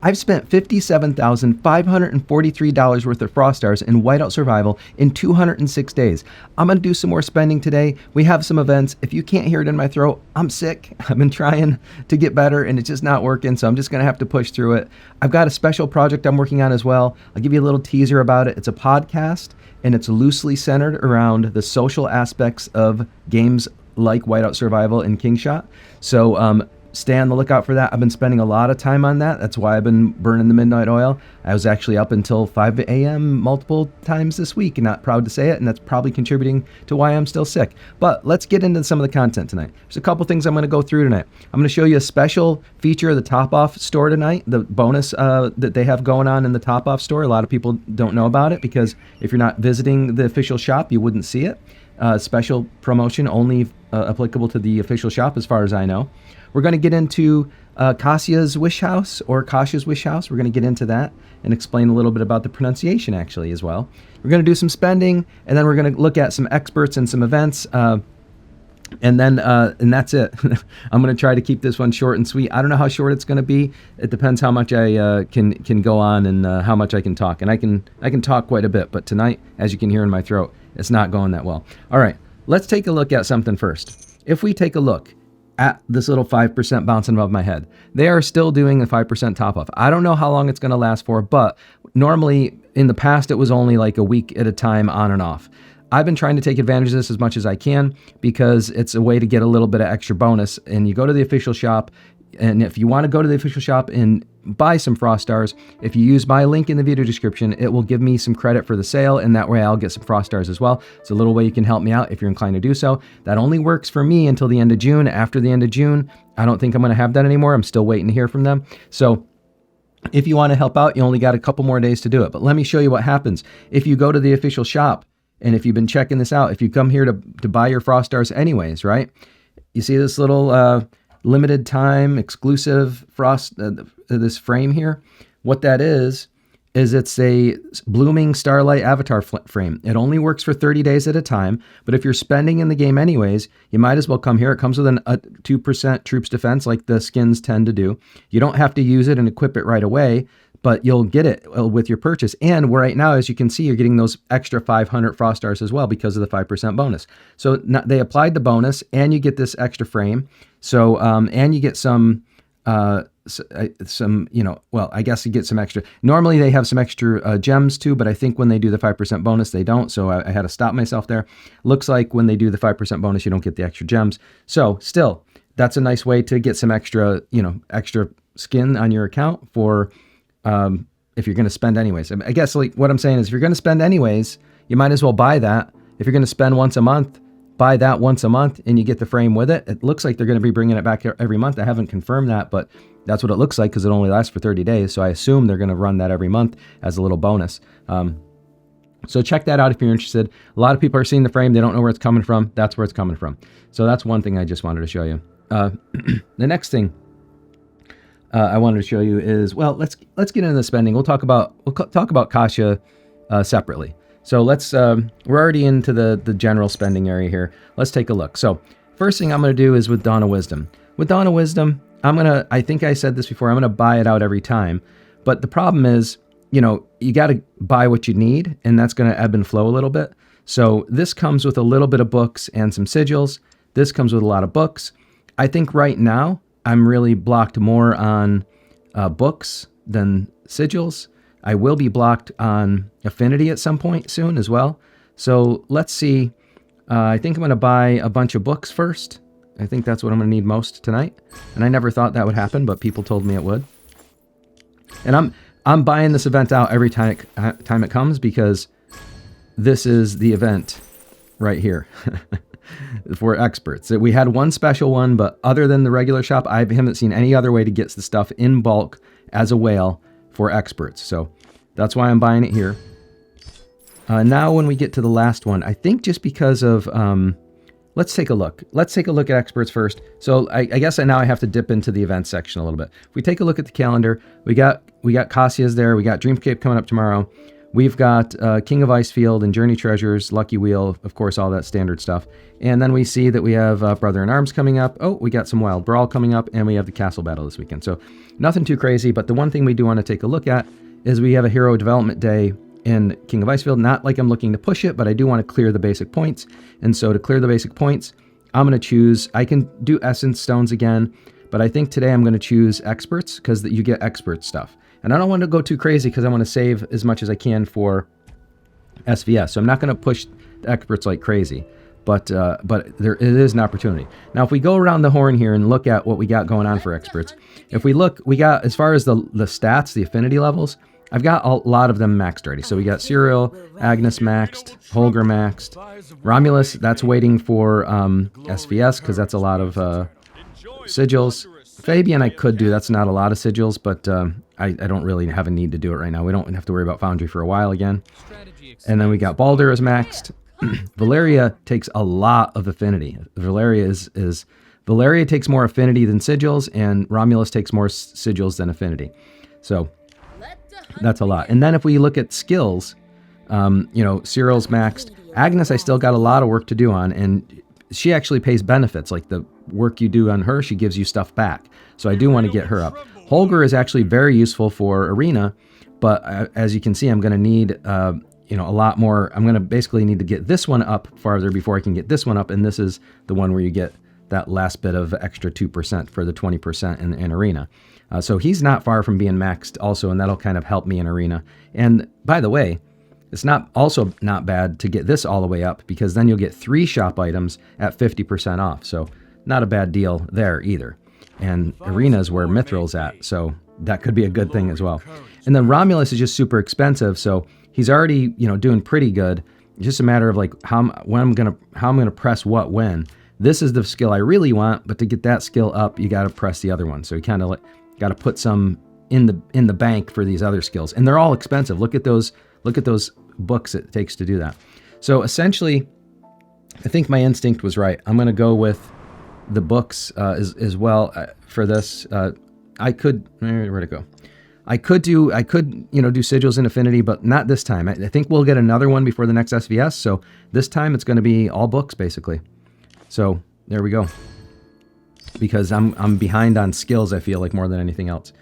I've spent $57,543 worth of Frost Stars in Whiteout Survival in 206 days. I'm going to do some more spending today. We have some events. If you can't hear it in my throat, I'm sick. I've been trying to get better and it's just not working, so I'm just going to have to push through it. I've got a special project I'm working on as well. I'll give you a little teaser about it. It's a podcast and it's loosely centered around the social aspects of games like Whiteout Survival and King Shot. So, stay on the lookout for that. I've been spending a lot of time on that. That's why I've been burning the midnight oil. I was actually up until 5 a.m. multiple times this week, and not proud to say it, and that's probably contributing to why I'm still sick. But let's get into some of the content tonight. There's a couple things I'm going to go through tonight. I'm going to show you a special feature of the Top Off store tonight, the bonus that they have going on in the Top Off store. A lot of people don't know about it because if you're not visiting the official shop, you wouldn't see it. Special promotion only applicable to the official shop as far as I know. We're going to get into Kasia's Wish House, or Kasia's Wish House. We're going to get into that and explain a little bit about the pronunciation actually as well. We're going to do some spending, and then we're going to look at some experts and some events, and that's it. I'm going to try to keep this one short and sweet. I don't know how short it's going to be. It depends how much I can go on and how much I can talk. And I can talk quite a bit, but tonight, as you can hear in my throat, it's not going that well. All right, let's take a look at something first. If we take a look at this little 5% bouncing above my head, they are still doing the 5% top off. I don't know how long it's going to last for, but normally in the past, it was only like a week at a time on and off. I've been trying to take advantage of this as much as I can because it's a way to get a little bit of extra bonus. And you go to the official shop, and if you want to go to the official shop and buy some Frost Stars, if you use my link in the video description, it will give me some credit for the sale, and that way I'll get some Frost Stars as well. It's a little way you can help me out if you're inclined to do so. That only works for me until the end of June. After the end of June, I don't think I'm going to have that anymore. I'm still waiting to hear from them. So if you want to help out, you only got a couple more days to do it. But let me show you what happens. If you go to the official shop, and if you've been checking this out, if you come here to buy your Frost Stars anyways, right? You see this little limited time exclusive this frame here? What that is it's a blooming starlight avatar frame. It only works for 30 days at a time, but if you're spending in the game anyways, you might as well come here. It comes with a 2% troops defense like the skins tend to do. You don't have to use it and equip it right away, but you'll get it with your purchase. And right now, as you can see, you're getting those extra 500 Frost Stars as well because of the 5% bonus. So they applied the bonus and you get this extra frame. So, and you get some, well, I guess you get some extra. Normally they have some extra gems too, but I think when they do the 5% bonus, they don't. So I had to stop myself there. Looks like when they do the 5% bonus, you don't get the extra gems. So still, that's a nice way to get some extra, extra skin on your account for, if you're going to spend anyways. I guess like what I'm saying is if you're going to spend anyways, you might as well buy that. If you're going to spend once a month, buy that once a month and you get the frame with it. It looks like they're going to be bringing it back every month. I haven't confirmed that, but that's what it looks like because it only lasts for 30 days. So I assume they're going to run that every month as a little bonus. So check that out if you're interested. A lot of people are seeing the frame. They don't know where it's coming from. That's where it's coming from. So that's one thing I just wanted to show you. The next thing I wanted to show you is, well, let's get into the spending. We'll talk about Kasia separately. So we're already into the general spending area here. Let's take a look. So first thing I'm going to do is with Dawn of Wisdom. With Dawn of Wisdom, I think I said this before, I'm going to buy it out every time. But the problem is, you got to buy what you need, and that's going to ebb and flow a little bit. So this comes with a little bit of books and some sigils. This comes with a lot of books. I think right now, I'm really blocked more on books than sigils. I will be blocked on affinity at some point soon as well. So let's see. I think I'm going to buy a bunch of books first. I think that's what I'm going to need most tonight. And I never thought that would happen, but people told me it would. And I'm buying this event out every time it comes because this is the event right here. For experts. We had one special one, but other than the regular shop, I haven't seen any other way to get the stuff in bulk as a whale for experts. So that's why I'm buying it here. Now when we get to the last one, I think just because of, let's take a look. Let's take a look at experts first. So I guess now I have to dip into the events section a little bit. If we take a look at the calendar, we got Kasia's there. We got Dreamscape coming up tomorrow. we've got King of Icefield and Journey Treasures, Lucky Wheel, of course, all that standard stuff. And then we see that we have Brother in Arms coming up. Oh, we got some Wild Brawl coming up, and we have the Castle Battle this weekend. So nothing too crazy, but the one thing we do want to take a look at is we have a Hero Development Day in King of Icefield. Not like I'm looking to push it, but I do want to clear the basic points. And so to clear the basic points, I'm going to choose, I can do Essence Stones again, but I think today I'm going to choose Experts because you get Expert stuff. And I don't want to go too crazy because I want to save as much as I can for SVS. So I'm not going to push the Experts like crazy, but it is an opportunity. Now, if we go around the horn here and look at what we got going on for Experts, if we look, we got, as far as the stats, the affinity levels, I've got a lot of them maxed already. So we got Cyril, Agnes maxed, Holger maxed, Romulus, that's waiting for SVS because that's a lot of sigils. Fabian I could do, that's not a lot of sigils, but I don't really have a need to do it right now. We don't have to worry about Foundry for a while again. And then we got Baldur is maxed. Valeria takes a lot of affinity. Valeria takes more affinity than sigils, and Romulus takes more sigils than affinity. So that's a lot. And then if we look at skills, Cyril's maxed. Agnes, I still got a lot of work to do on, and she actually pays benefits. Like the work you do on her, she gives you stuff back. So I do want to get her up. Holger is actually very useful for Arena, but as you can see, I'm going to need a lot more. I'm going to basically need to get this one up farther before I can get this one up, and this is the one where you get that last bit of extra 2% for the 20% in Arena. So he's not far from being maxed also, and that'll kind of help me in Arena. And by the way, it's also not bad to get this all the way up, because then you'll get 3 shop items at 50% off. So not a bad deal there either. And Arena is where Mithril's at, so that could be a good thing as well. And then Romulus is just super expensive, so he's already doing pretty good. It's just a matter of like how I'm gonna press what when. This is the skill I really want, but to get that skill up, you got to press the other one. So you kind of got to put some in the bank for these other skills, and they're all expensive. Look at those books it takes to do that. So essentially, I think my instinct was right. I'm going to go with the books as well for this. Where'd it go? I could do sigils and affinity, but not this time. I think we'll get another one before the next SVS. So this time it's going to be all books basically. So there we go. Because I'm behind on skills, I feel like, more than anything else.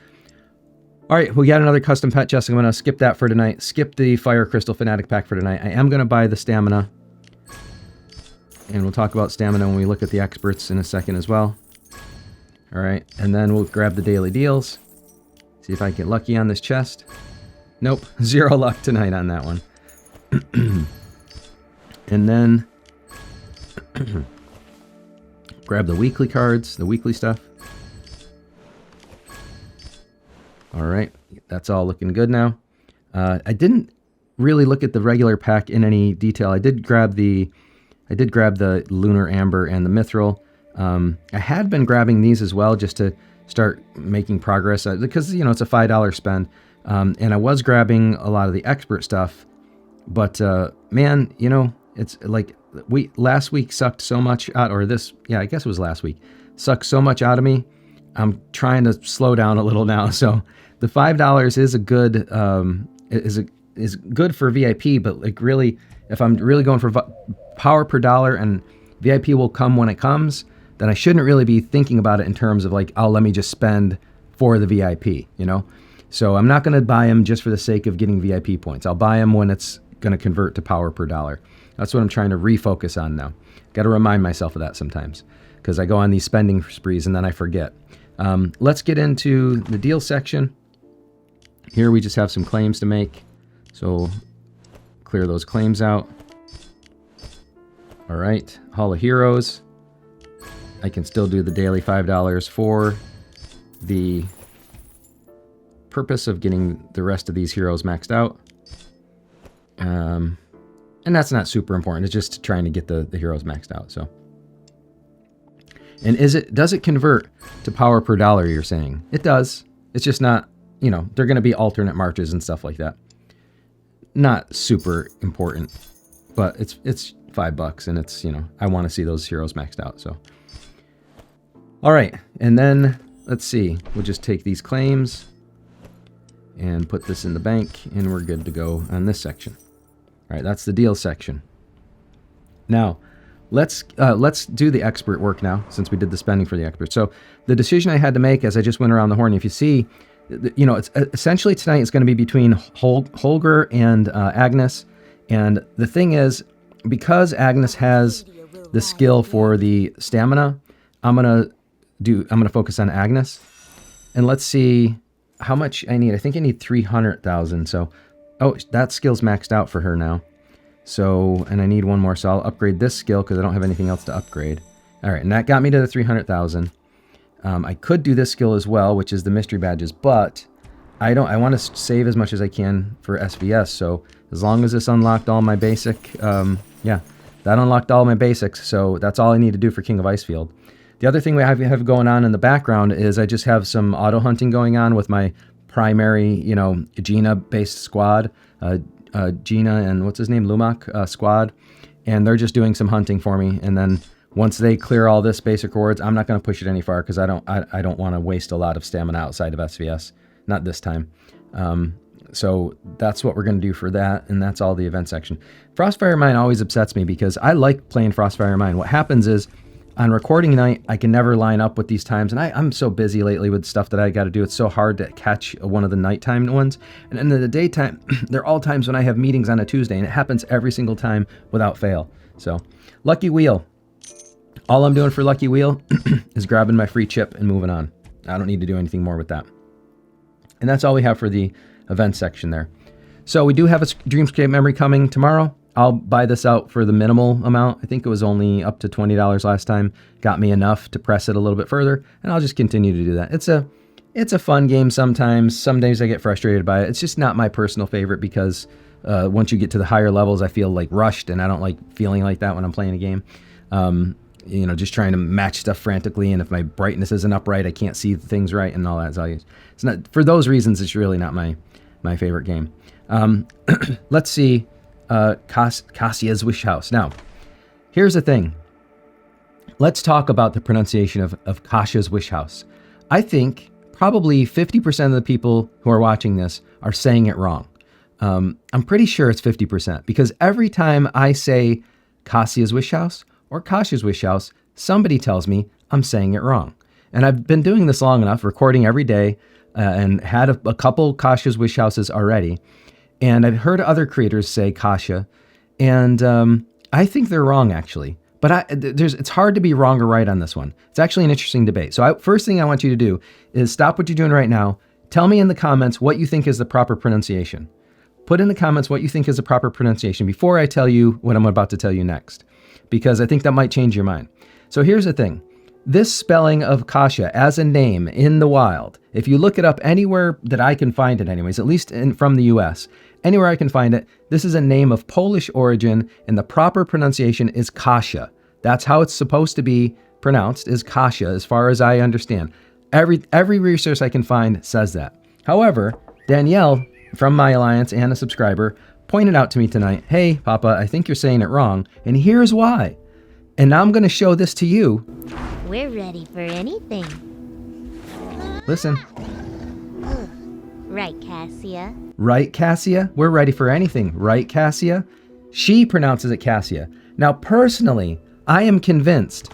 All right, we got another custom pet chest. I'm going to skip that for tonight. Skip the Fire Crystal Fanatic pack for tonight. I am going to buy the stamina. And we'll talk about stamina when we look at the experts in a second as well. All right, and then we'll grab the daily deals. See if I get lucky on this chest. Nope, 0 luck tonight on that one. And then grab the weekly cards, the weekly stuff. All right, that's all looking good now. I didn't really look at the regular pack in any detail. I did grab the Lunar Amber and the Mithril. I had been grabbing these as well just to start making progress because it's a $5 spend. And I was grabbing a lot of the expert stuff, but man, it's like last week sucked so much out, or this, yeah, I guess it was last week, sucked so much out of me. I'm trying to slow down a little now. So the $5 is a good, is good for VIP, but like really, if I'm really going for power per dollar and VIP will come when it comes, then I shouldn't really be thinking about it in terms of like, oh, let me just spend for the VIP, So I'm not going to buy them just for the sake of getting VIP points. I'll buy them when it's going to convert to power per dollar. That's what I'm trying to refocus on now. Got to remind myself of that sometimes because I go on these spending sprees and then I forget. Let's get into the deal section. Here we just have some claims to make. So clear those claims out. All right, Hall of Heroes. I can still do the daily $5 for the purpose of getting the rest of these heroes maxed out. And that's not super important. It's just trying to get the heroes maxed out. So, and does it convert to power per dollar? You're saying it does. It's just not. They're going to be alternate marches and stuff like that. Not super important, but it's $5 and it's I want to see those heroes maxed out. So, all right, and then let's see. We'll just take these claims. and put this in the bank, and we're good to go on this section. All right, that's the deal section. Now, let's do the expert work now, since we did the spending for the expert. So the decision I had to make as I just went around the horn, if you see, you know, it's essentially tonight it's going to be between Holger and Agnes. And the thing is, because Agnes has the skill for the stamina, I'm gonna focus on Agnes. And let's see how much I need. I think I need 300,000. So, oh, that skill's maxed out for her now. So, and I need one more, so I'll upgrade this skill because I don't have anything else to upgrade. All right, and that got me to the 300,000. I could do this skill as well, which is the mystery badges, but I want to save as much as I can for SVS. So as long as this unlocked all my basic, yeah, that unlocked all my basics. So that's all I need to do for King of Icefield. The other thing we have going on in the background is I just have some auto hunting going on with my primary, you know, Gina-based squad, Gina and what's his name, Lumak squad, and they're just doing some hunting for me. And then once they clear all this basic rewards, I'm not going to push it any far because I don't want to waste a lot of stamina outside of SVS, not this time. So that's what we're going to do for that, and that's all the event section. Frostfire Mine always upsets me because I like playing Frostfire Mine. What happens is, on recording night, I can never line up with these times, and I'm so busy lately with stuff that I got to do. It's so hard to catch one of the nighttime ones. And in the daytime, they're all times when I have meetings on a Tuesday, and it happens every single time without fail. So, Lucky Wheel. All I'm doing for Lucky Wheel is grabbing my free chip and moving on. I don't need to do anything more with that. And that's all we have for the event section there. So we do have a Dreamscape memory coming tomorrow. I'll buy this out for the minimal amount. I think it was only up to $20 last time. Got me enough to press it a little bit further, and I'll just continue to do that. It's a fun game sometimes. Some days I get frustrated by it. It's just not my personal favorite because once you get to the higher levels, I feel like rushed, and I don't like feeling like that when I'm playing a game. You know, just trying to match stuff frantically, and if my brightness isn't up right, I can't see things right and all that. So it's not, for those reasons, it's really not my favorite game. Let's see. Kasia's Wish House. Now, here's the thing. Let's talk about the pronunciation of Kasia's Wish House. I think probably 50% of the people who are watching this are saying it wrong. I'm pretty sure it's 50% because every time I say Kasia's Wish House or Kasia's Wish House, somebody tells me I'm saying it wrong. And I've been doing this long enough, recording every day, and had a couple Kasia's Wish Houses already. And I've heard other creators say Kasia, and I think they're wrong, actually. But it's hard to be wrong or right on this one. It's actually an interesting debate. So first thing I want you to do is stop what you're doing right now. Tell me in the comments what you think is the proper pronunciation. Put in the comments what you think is the proper pronunciation before I tell you what I'm about to tell you next, because I think that might change your mind. So here's the thing. This spelling of Kasia as a name in the wild, if you look it up anywhere that I can find it anyways, at least from the US, anywhere I can find it, this is a name of Polish origin, and the proper pronunciation is Kasia. That's how it's supposed to be pronounced, is Kasia, as far as I understand. Every resource I can find says that. However, Danielle from My Alliance and a subscriber pointed out to me tonight, hey, Papa, I think you're saying it wrong, and here's why. And now I'm going to show this to you. We're ready for anything. Listen. Right, Kasia? Right, Kasia? We're ready for anything. Right, Kasia? She pronounces it Kasia. Now, personally, I am convinced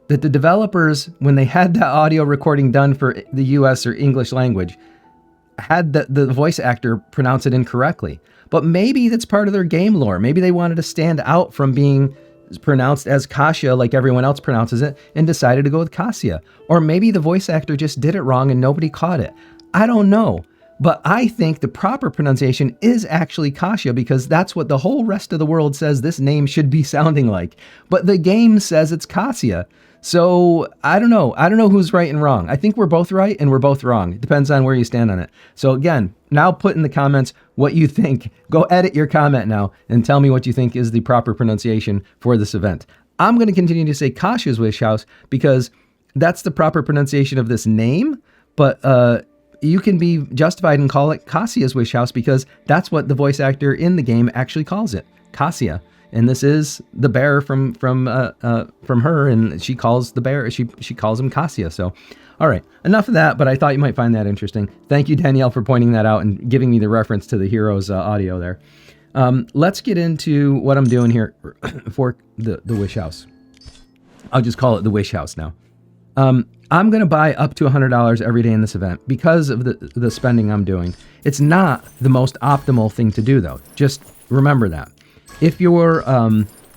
that the developers, when they had that audio recording done for the US or English language, had the voice actor pronounce it incorrectly. But maybe that's part of their game lore. Maybe they wanted to stand out from being pronounced as Kasia like everyone else pronounces it and decided to go with Kasia. Or maybe the voice actor just did it wrong and nobody caught it. I don't know. But I think the proper pronunciation is actually Kasia because that's what the whole rest of the world says this name should be sounding like. But the game says it's Kasia. So I don't know. I don't know who's right and wrong. I think we're both right and we're both wrong. It depends on where you stand on it. So again, now put in the comments what you think. Go edit your comment now and tell me what you think is the proper pronunciation for this event. I'm going to continue to say Kasia's Wish House because that's the proper pronunciation of this name. But you can be justified and call it Kasia's Wish House because that's what the voice actor in the game actually calls it, Kasia. And this is the bear from her, and she calls the bear, she calls him Kasia. So All right, enough of that, but I thought you might find that interesting. Thank you, Danielle, for pointing that out and giving me the reference to the Heroes audio there. Let's get into what I'm doing here for the Wish House. I'll just call it the Wish House now. I'm going to buy up to $100 every day in this event because of the spending I'm doing. It's not the most optimal thing to do, though. Just remember that. If you're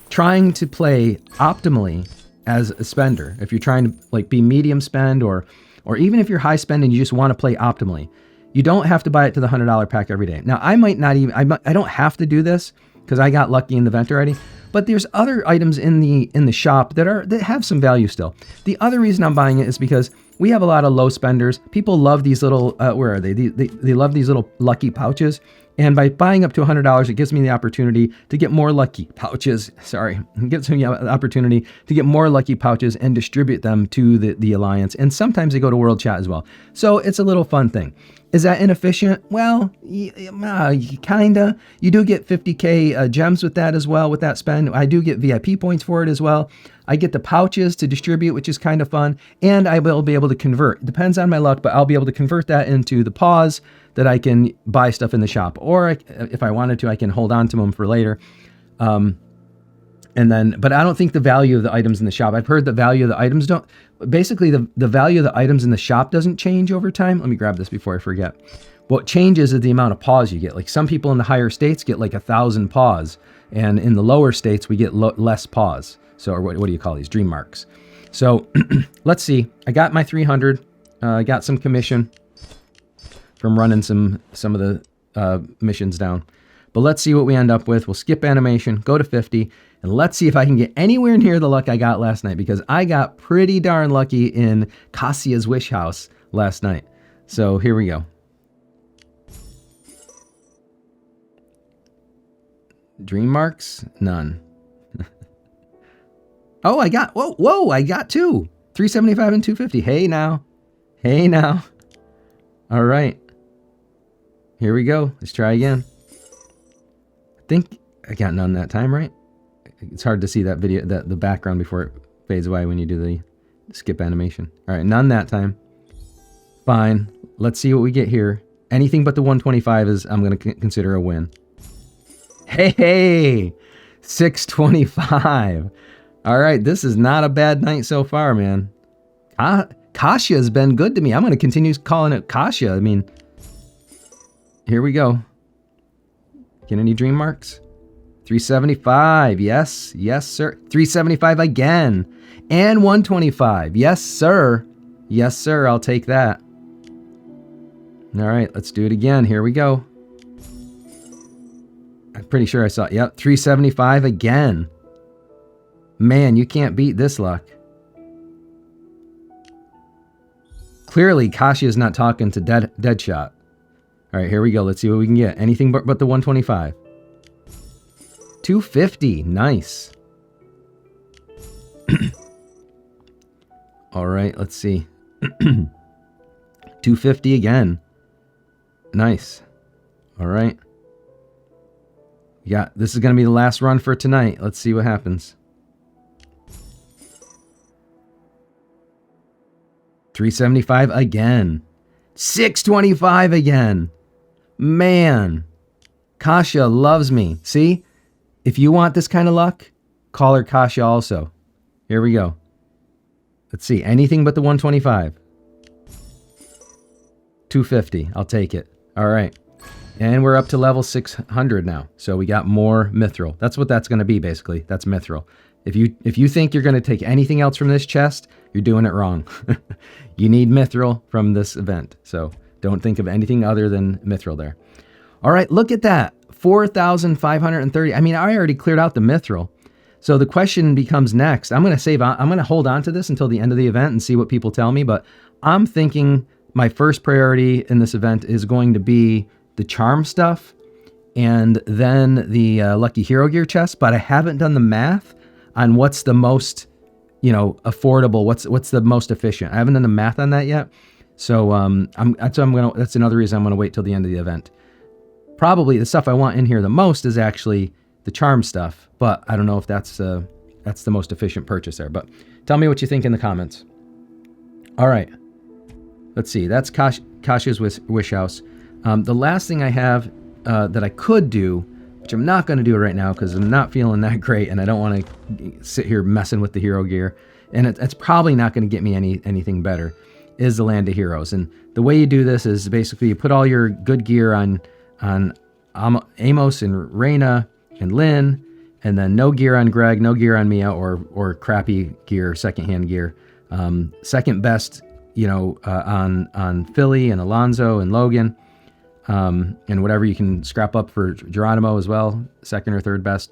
trying to play optimally as a spender, if you're trying to like be medium spend or even if you're high spend and you just want to play optimally, you don't have to buy it to the $100 pack every day. Now, I might not even, I don't have to do this because I got lucky in the event already. But there's other items in the shop that have some value still. The other reason I'm buying it is because we have a lot of low spenders. People love these little, where are they? They love these little lucky pouches. And by buying up to $100, it gives me the opportunity to get more lucky pouches. Sorry, it gives me the opportunity to get more lucky pouches and distribute them to the Alliance. And sometimes they go to World Chat as well. So it's a little fun thing. Is that inefficient? Well, kinda. You do get 50k gems with that as well, with that spend. I do get VIP points for it as well. I get the pouches to distribute, which is kind of fun. And I will be able to convert. It depends on my luck, but I'll be able to convert that into the paws that I can buy stuff in the shop. Or if I wanted to, I can hold on to them for later. But I don't think the value of the items in the shop, I've heard the value of the items basically the value of the items in the shop doesn't change over time. Let me grab this before I forget. What changes is the amount of paws you get. Like some people in the higher states get like 1,000 paws, and in the lower states, we get less paws. So, or what do you call these? Dream marks. So let's see. I got my 300. I got some commission from running some of the missions down. But let's see what we end up with. We'll skip animation, go to 50, and let's see if I can get anywhere near the luck I got last night, because I got pretty darn lucky in Kasia's Wish House last night. So here we go. Dream marks? None. Oh, I got, whoa, I got two. 375 and 250. Hey now. All right. Here we go. Let's try again. I think I got none that time, right? It's hard to see that video, the background before it fades away when you do the skip animation. All right, none that time. Fine. Let's see what we get here. Anything but the 125 is I'm going to consider a win. Hey, 625. All right, this is not a bad night so far, man. Kasia has been good to me. I'm going to continue calling it Kasia. I mean, here we go. Get any dream marks? 375. Yes, sir. 375 again. And 125. Yes, sir. I'll take that. All right, let's do it again. Here we go. I'm pretty sure I saw it. Yep, 375 again. Man, you can't beat this luck. Clearly, Kasia is not talking to Deadshot. All right, here we go. Let's see what we can get. Anything but the 125. 250. Nice. All right, let's see. 250 again. Nice. All right. Yeah, this is going to be the last run for tonight. Let's see what happens. 375 again. 625 again. Man, Kasia loves me. See? If you want this kind of luck, call her Kasia also. Here we go. Let's see. Anything but the 125. 250. I'll take it. All right. And we're up to level 600 now. So we got more Mithril. That's what that's going to be, basically. That's Mithril. If you think you're going to take anything else from this chest, you're doing it wrong. You need Mithril from this event. So don't think of anything other than Mithril there. All right, look at that. 4,530. I mean, I already cleared out the Mithril. So the question becomes next. I'm going to hold on to this until the end of the event and see what people tell me. But I'm thinking my first priority in this event is going to be the charm stuff and then the Lucky Hero Gear chest. But I haven't done the math on what's the most, affordable. What's the most efficient. I haven't done the math on that yet. So that's another reason I'm going to wait till the end of the event. Probably the stuff I want in here the most is actually the charm stuff, but I don't know if that's the most efficient purchase there. But tell me what you think in the comments. All right, let's see. That's Kasia's wish house. The last thing I have that I could do, which I'm not going to do right now because I'm not feeling that great and I don't want to sit here messing with the hero gear, and it's probably not going to get me anything better, is the Land of Heroes. And the way you do this is basically you put all your good gear on Amos and Reyna and Lynn, and then no gear on Greg, no gear on Mia, or crappy gear, secondhand gear. Second best, on Philly and Alonzo and Logan, and whatever you can scrap up for Geronimo as well, second or third best.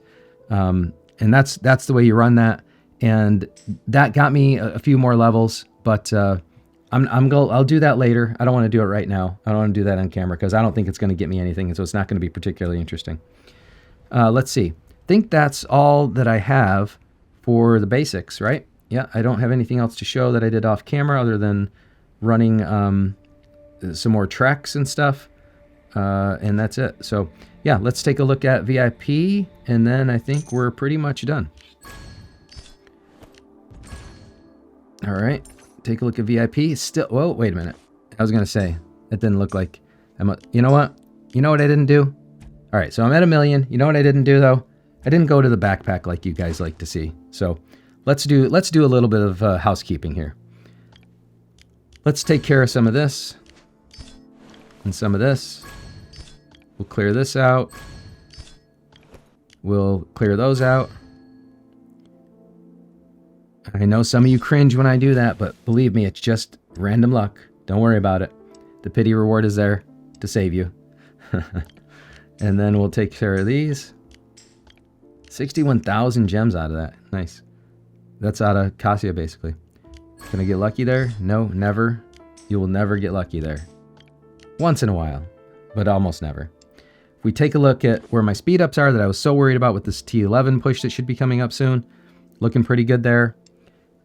And that's the way you run that. And that got me a few more levels, but I'll do that later. I don't want to do it right now. I don't want to do that on camera because I don't think it's going to get me anything, and so it's not going to be particularly interesting. Let's see. I think that's all that I have for the basics, right? Yeah, I don't have anything else to show that I did off camera other than running some more treks and stuff, and that's it. So yeah, let's take a look at VIP, and then I think we're pretty much done. All right, take a look at VIP. Still, whoa, wait a minute. I was gonna say it didn't look like you know what? You know what I didn't do? All right, so I'm at 1 million. You know what I didn't do though? I didn't go to the backpack like you guys like to see. So let's do a little bit of housekeeping here. Let's take care of some of this and some of this. We'll clear this out. We'll clear those out. I know some of you cringe when I do that, but believe me, it's just random luck. Don't worry about it. The pity reward is there to save you. And then we'll take care of these. 61,000 gems out of that. Nice. That's out of Kasia, basically. Can I get lucky there? No, never. You will never get lucky there. Once in a while, but almost never. If we take a look at where my speed ups are that I was so worried about with this T11 push that should be coming up soon, looking pretty good there.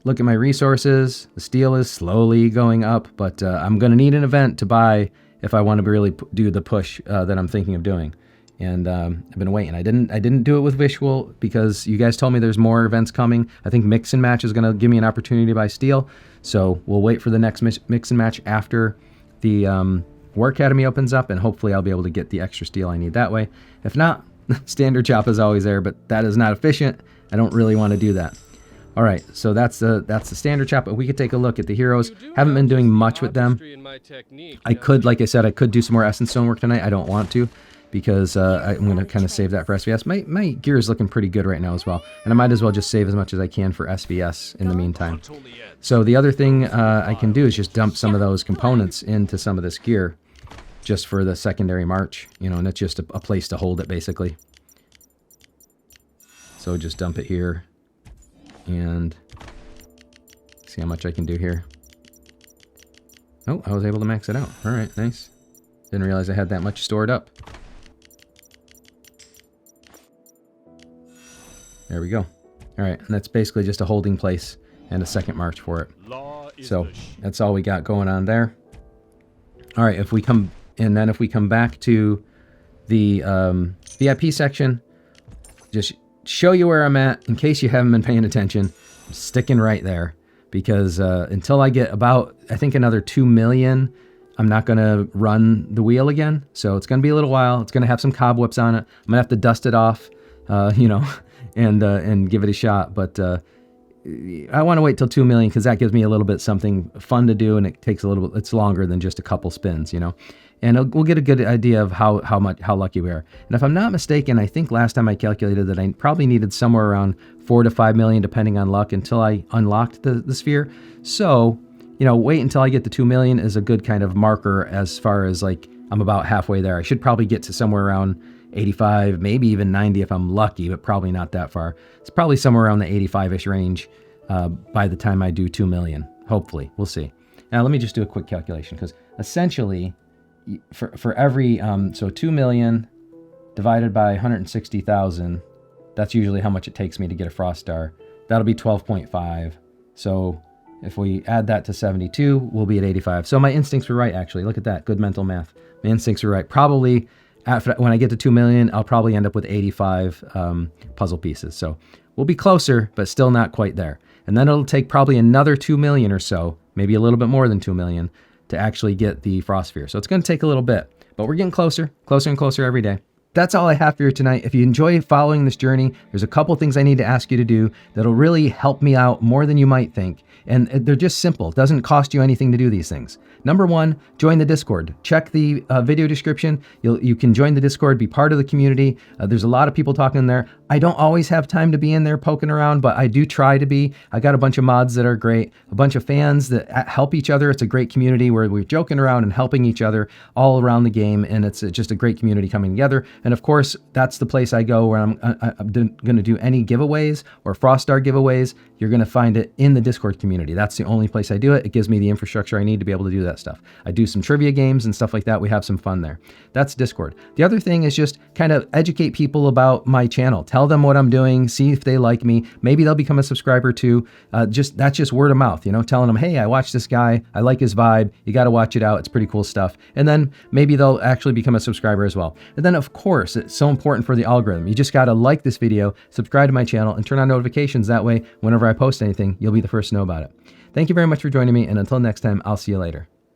Look at my resources. The steel is slowly going up, but I'm going to need an event to buy if I want to really do the push that I'm thinking of doing. And I've been waiting. I didn't do it with Visual because you guys told me there's more events coming. I think Mix and Match is going to give me an opportunity to buy steel. So we'll wait for the next Mix and Match after the War Academy opens up, and hopefully I'll be able to get the extra steel I need that way. If not, standard chop is always there, but that is not efficient. I don't really want to do that. All right, so that's the standard chop. But we could take a look at the heroes. Haven't been doing much with them. I could, like I said, I could do some more Essence Stone work tonight. I don't want to, because I'm going to kind of save that for SVS. My gear is looking pretty good right now as well, and I might as well just save as much as I can for SVS in the meantime. So the other thing I can do is just dump some of those components into some of this gear just for the secondary march, and it's just a place to hold it, basically. So just dump it here and see how much I can do here. Oh, I was able to max it out. All right, nice. Didn't realize I had that much stored up. There we go. All right, and that's basically just a holding place and a second march for it. So that's all we got going on there. All right, if we come back to the VIP section, just show you where I'm at in case you haven't been paying attention. I'm sticking right there because until I get about, I think, another 2 million, I'm not going to run the wheel again. So it's going to be a little while. It's going to have some cobwebs on it. I'm going to have to dust it off, and give it a shot. But I want to wait till 2 million because that gives me a little bit something fun to do, and it takes a little bit. It's longer than just a couple spins, And we'll get a good idea of how lucky we are. And if I'm not mistaken, I think last time I calculated that I probably needed somewhere around 4 to 5 million, depending on luck, until I unlocked the sphere. So, wait until I get to 2 million is a good kind of marker as far as like I'm about halfway there. I should probably get to somewhere around 85, maybe even 90 if I'm lucky, but probably not that far. It's probably somewhere around the 85-ish range by the time I do 2 million. Hopefully, we'll see. Now let me just do a quick calculation, because essentially, for every so 2 million divided by 160,000, that's usually how much it takes me to get a frost star. That'll be 12.5. So if we add that to 72, we'll be at 85. So my instincts were right, actually. Look at that, good mental math. My instincts were right. Probably when I get to 2 million, I'll probably end up with 85 puzzle pieces. So we'll be closer, but still not quite there. And then it'll take probably another 2 million or so, maybe a little bit more than 2 million, to actually get the frost sphere. So it's going to take a little bit, but we're getting closer and closer every day. That's all I have for you tonight. If you enjoy following this journey, there's a couple things I need to ask you to do that'll really help me out more than you might think. And they're just simple. It doesn't cost you anything to do these things. Number one, join the Discord. Check the video description. You can join the Discord, be part of the community. There's a lot of people talking in there. I don't always have time to be in there poking around, but I do try to be. I got a bunch of mods that are great, a bunch of fans that help each other. It's a great community where we're joking around and helping each other all around the game, and it's just a great community coming together. And of course, that's the place I go where I'm going to do any giveaways or Frost Star giveaways. You're going to find it in the Discord community. That's the only place I do it. It gives me the infrastructure I need to be able to do that stuff. I do some trivia games and stuff like that. We have some fun there. That's Discord. The other thing is just kind of educate people about my channel. Tell them what I'm doing, see if they like me. Maybe they'll become a subscriber too. That's just word of mouth, telling them, hey, I watched this guy. I like his vibe. You got to watch it out. It's pretty cool stuff. And then maybe they'll actually become a subscriber as well. And then of course, it's so important for the algorithm. You just got to like this video, subscribe to my channel, and turn on notifications. That way, whenever I post anything, you'll be the first to know about it. Thank you very much for joining me. And until next time, I'll see you later.